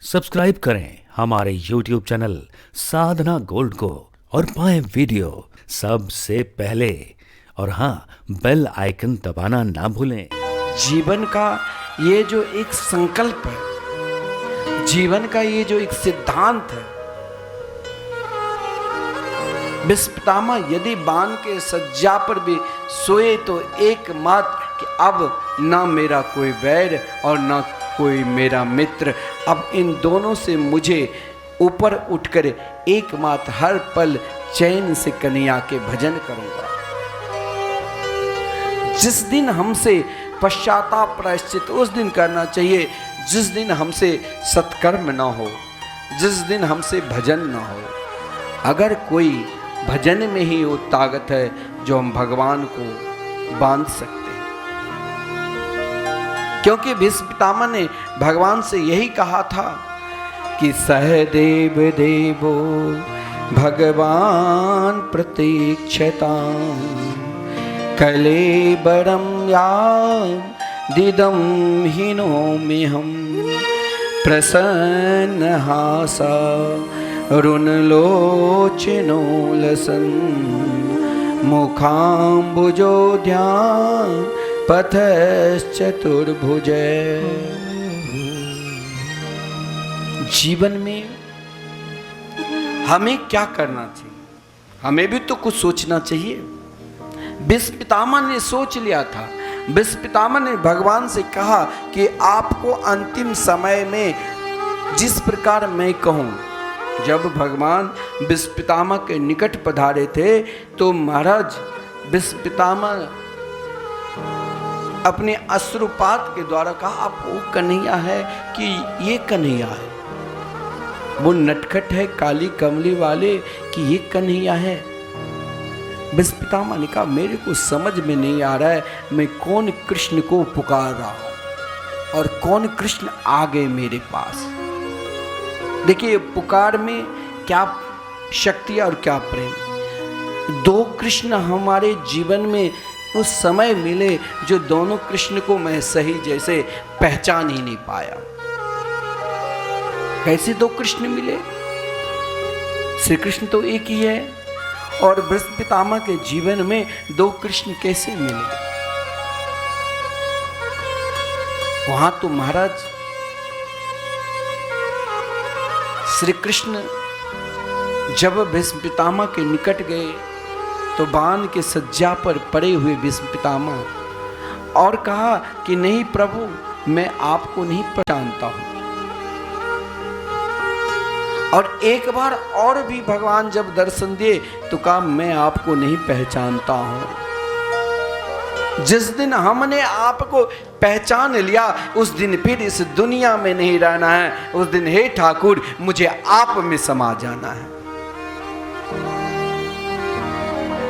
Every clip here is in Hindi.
सब्सक्राइब करें हमारे YouTube चैनल साधना गोल्ड को और पाएं वीडियो सबसे पहले। और हाँ, बेल आइकन दबाना ना भूलें। जीवन का ये जो एक संकल्प है, जीवन का ये जो एक सिद्धांत है, भीष्म पितामह यदि बाण के सज्जा पर भी सोए तो एक मात्र कि अब ना मेरा कोई वैर और ना कोई मेरा मित्र, अब इन दोनों से मुझे ऊपर उठकर एकमात्र हर पल चैन से कन्हैया के भजन करूंगा। जिस दिन हमसे पश्चाताप प्रायश्चित उस दिन करना चाहिए जिस दिन हमसे सत्कर्म ना हो, जिस दिन हमसे भजन ना हो। अगर कोई भजन में ही वो ताकत है जो हम भगवान को बांध सकते हैं, क्योंकि भीष्म पितामह ने भगवान से यही कहा था कि सहदेव देवो भगवान प्रतीक्षता कलेबरम या दिदम हिनोमि हम प्रसन्न हासा रुणलोचनो लसन मुखाम्बुजो ध्यान पथश्चतुर्भुज। जीवन में हमें क्या करना चाहिए, हमें भी तो कुछ सोचना चाहिए। भीष्म पितामह ने सोच लिया था। भीष्म पितामह ने भगवान से कहा कि आपको अंतिम समय में जिस प्रकार मैं कहूं। जब भगवान भीष्म पितामह के निकट पधारे थे तो महाराज भीष्म पितामह अपने अश्रुपात के द्वारा कहा, आप वो कन्हैया है कि ये कन्हैया है, वो नटखट है काली कमली वाले कि ये कन्हैया है। भीष्म पितामह ने कहा, मेरे को समझ में नहीं आ रहा है मैं कौन कृष्ण को पुकार रहा हूं और कौन कृष्ण आ गए मेरे पास। देखिए, पुकार में क्या शक्ति और क्या प्रेम। दो कृष्ण हमारे जीवन में उस समय मिले जो दोनों कृष्ण को मैं सही जैसे पहचान ही नहीं पाया। कैसे दो कृष्ण मिले? श्री कृष्ण तो एक ही है, और भीष्म पितामह के जीवन में दो कृष्ण कैसे मिले? वहां तो महाराज श्री कृष्ण जब भीष्म पितामह के निकट गए तो बाण के सज्जा पर पड़े हुए भीष्म पितामह और कहा कि नहीं प्रभु, मैं आपको नहीं पहचानता हूं। और एक बार और भी भगवान जब दर्शन दिए तो कहा, मैं आपको नहीं पहचानता हूं। जिस दिन हमने आपको पहचान लिया उस दिन फिर इस दुनिया में नहीं रहना है। उस दिन हे ठाकुर, मुझे आप में समा जाना है।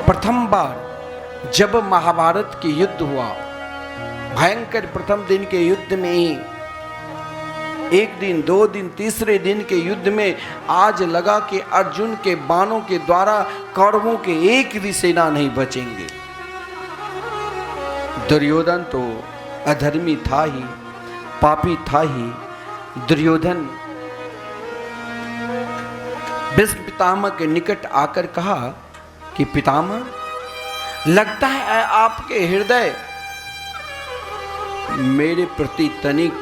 प्रथम बार जब महाभारत के युद्ध हुआ, भयंकर प्रथम दिन के युद्ध में ही एक दिन, दो दिन, तीसरे दिन के युद्ध में आज लगा कि अर्जुन के बाणों के द्वारा कौरवों के एक भी सेना नहीं बचेंगे। दुर्योधन तो अधर्मी था ही, पापी था ही। दुर्योधन भीष्म पितामह के निकट आकर कहा कि पितामह, लगता है आपके हृदय मेरे प्रति तनिक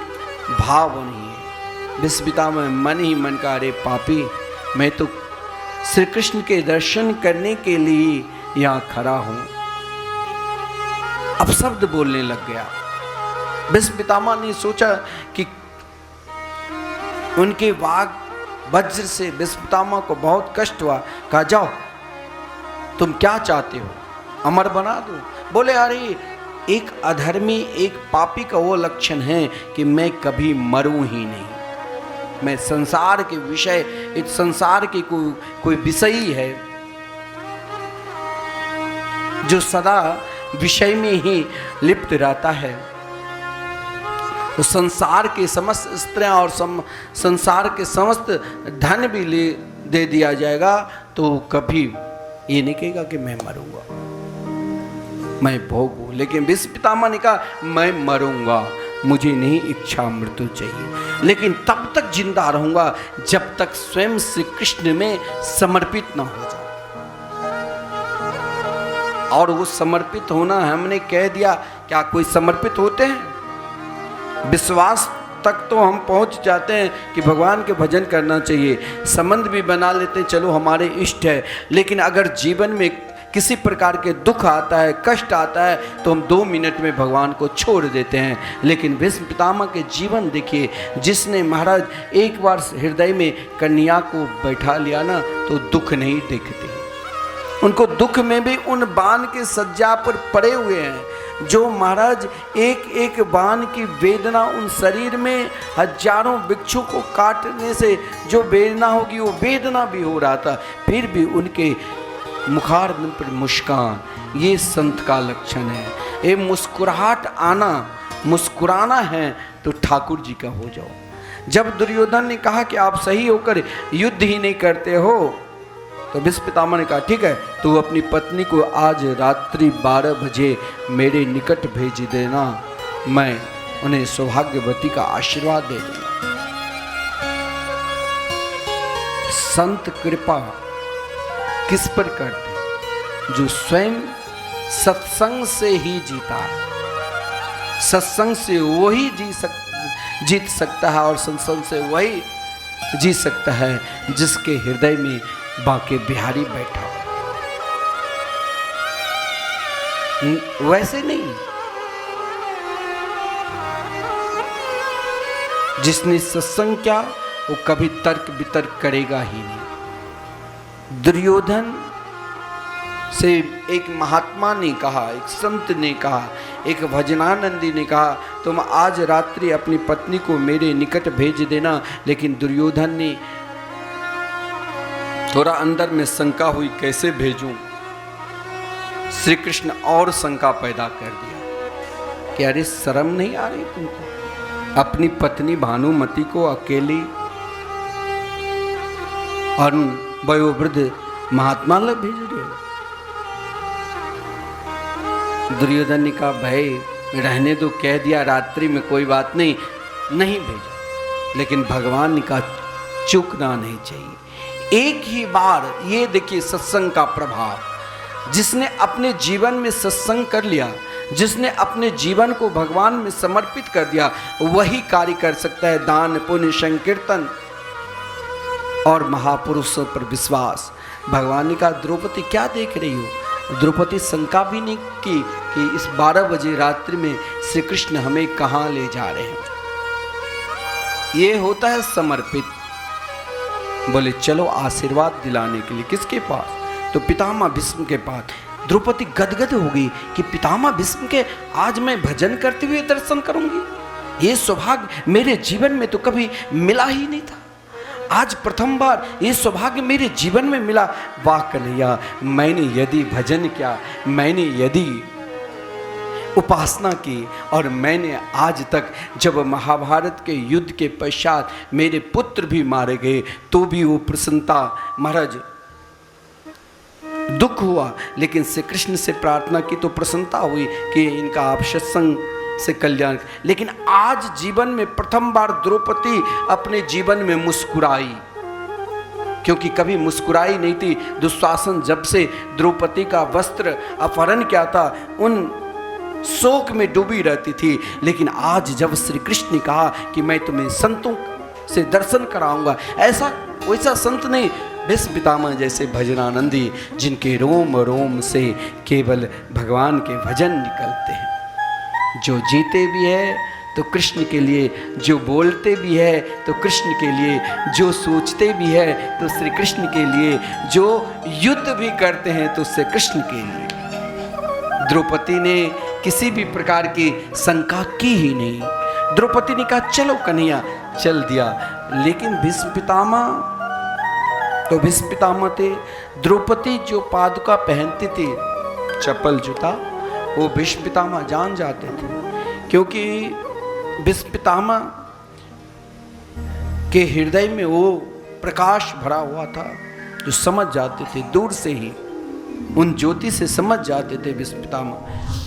भाव नहीं है। भीष्म पितामह मन ही मन का, अरे पापी, मैं तो श्री कृष्ण के दर्शन करने के लिए यहां खड़ा हूं। अपशब्द बोलने लग गया। भीष्म पितामह ने सोचा कि उनके वाग वज्र से भीष्म पितामह को बहुत कष्ट हुआ। कहा, जाओ, तुम क्या चाहते हो, अमर बना दो? बोले, अरे एक अधर्मी, एक पापी का वो लक्षण है कि मैं कभी मरूं ही नहीं। मैं संसार के विषय, इस संसार की कोई विषयी है जो सदा विषय में ही लिप्त रहता है। तो संसार के समस्त स्त्रियां और संसार के समस्त धन भी दे दिया जाएगा तो कभी ये नहीं कहेगा कि मैं मरूंगा, मैं भोगूं। लेकिन भीष्म पितामह ने कहा, मैं मरूंगा, मुझे नहीं इच्छा मृत्यु चाहिए, लेकिन तब तक जिंदा रहूंगा जब तक स्वयं श्री कृष्ण में समर्पित ना हो जाऊं। और वो समर्पित होना हमने कह दिया, क्या कोई समर्पित होते हैं? विश्वास तक तो हम पहुंच जाते हैं कि भगवान के भजन करना चाहिए, संबंध भी बना लेते हैं, चलो हमारे इष्ट है। लेकिन अगर जीवन में किसी प्रकार के दुख आता है, कष्ट आता है, तो हम 2 मिनट में भगवान को छोड़ देते हैं। लेकिन भीष्म पितामह के जीवन देखिए, जिसने महाराज एक बार हृदय में कन्या को बैठा लिया ना, तो दुख नहीं देखते। उनको दुख में भी उन बाण के सज्जा पर पड़े हुए हैं, जो महाराज एक एक बाण की वेदना उन शरीर में हजारों वृक्षों को काटने से जो वेदना होगी वो वेदना भी हो रहा था, फिर भी उनके मुखारविंद पर मुस्कान, ये संत का लक्षण है। ये मुस्कुराहट आना, मुस्कुराना है तो ठाकुर जी का हो जाओ। जब दुर्योधन ने कहा कि आप सही होकर युद्ध ही नहीं करते हो, तो भीष्म पितामह ने कहा ठीक है, तू अपनी पत्नी को आज रात्रि 12 बजे मेरे निकट भेज देना, मैं उन्हें सौभाग्यवती का आशीर्वाद दे दूंगा। संत कृपा किस पर करते हैं? जो स्वयं सत्संग से ही जीता है। सत्संग से वही जीत सकता है, और सत्संग से वही जी सकता है जिसके हृदय में बांके बिहारी बैठा हो। वैसे नहीं, जिसने सत्संग किया वो कभी तर्क वितर्क करेगा ही नहीं। दुर्योधन से एक महात्मा ने कहा, एक संत ने कहा, एक भजनानंदी ने कहा, तुम आज रात्रि अपनी पत्नी को मेरे निकट भेज देना। लेकिन दुर्योधन ने थोड़ा अंदर में शंका हुई, कैसे भेजूं? श्री कृष्ण और शंका पैदा कर दिया कि अरे शर्म नहीं आ रही तुमको? अपनी पत्नी भानुमति को अकेली और वयोवृद्ध महात्मा लोग भेज रहे हो? दुर्योधन ने कहा भाई रहने दो, कह दिया रात्रि में, कोई बात नहीं, नहीं भेजा। लेकिन भगवान ने कहा चूकना नहीं चाहिए। एक ही बार, ये देखिए सत्संग का प्रभाव। जिसने अपने जीवन में सत्संग कर लिया, जिसने अपने जीवन को भगवान में समर्पित कर दिया, वही कार्य कर सकता है। दान, पुण्य, संकीर्तन और महापुरुषों पर विश्वास। भगवान ने कहा द्रौपदी क्या देख रही हो? द्रौपदी शंका भी नहीं की कि इस 12 बजे रात्रि में श्री कृष्ण हमें कहाँ ले जा रहे हैं। ये होता है समर्पित। बोले चलो आशीर्वाद दिलाने के लिए। किसके पास? तो पितामह भीष्म के पास। द्रौपदी गदगद हो गई कि पितामह भीष्म के आज मैं भजन करते हुए दर्शन करूंगी। ये सौभाग्य मेरे जीवन में तो कभी मिला ही नहीं था, आज प्रथम बार ये सौभाग्य मेरे जीवन में मिला। वाह कन्हैया, मैंने यदि भजन किया, मैंने यदि उपासना की, और मैंने आज तक जब महाभारत के युद्ध के पश्चात मेरे पुत्र भी मारे गए तो भी वो प्रसन्नता, महाराज दुख हुआ, लेकिन श्री कृष्ण से प्रार्थना की तो प्रसन्नता हुई कि इनका आप सत्संग से कल्याण। लेकिन आज जीवन में प्रथम बार द्रौपदी अपने जीवन में मुस्कुराई, क्योंकि कभी मुस्कुराई नहीं थी। दुशासन जब से द्रौपदी का वस्त्र अपहरण किया था, उन शोक में डूबी रहती थी। लेकिन आज जब श्री कृष्ण ने कहा कि मैं तुम्हें संतों से दर्शन कराऊंगा, ऐसा वैसा संत नहीं, भीष्म पितामह जैसे भजनानंदी, जिनके रोम रोम से केवल भगवान के भजन निकलते हैं। जो जीते भी है तो कृष्ण के लिए, जो बोलते भी है तो कृष्ण के लिए, जो सोचते भी है तो श्री कृष्ण के लिए, जो युद्ध भी करते हैं तो श्री कृष्ण के लिए। द्रौपदी ने किसी भी प्रकार की शंका की ही नहीं। द्रौपदी ने कहा चलो कन्हैया, चल दिया। लेकिन भीष्म पितामह तो भीष्म पितामह थे। द्रौपदी जो पादुका पहनती थी, चप्पल जूता, वो भीष्म पितामह जान जाते थे, क्योंकि भीष्म पितामह के हृदय में वो प्रकाश भरा हुआ था, जो समझ जाते थे दूर से ही, उन ज्योति से समझ जाते थे भीष्म पितामह।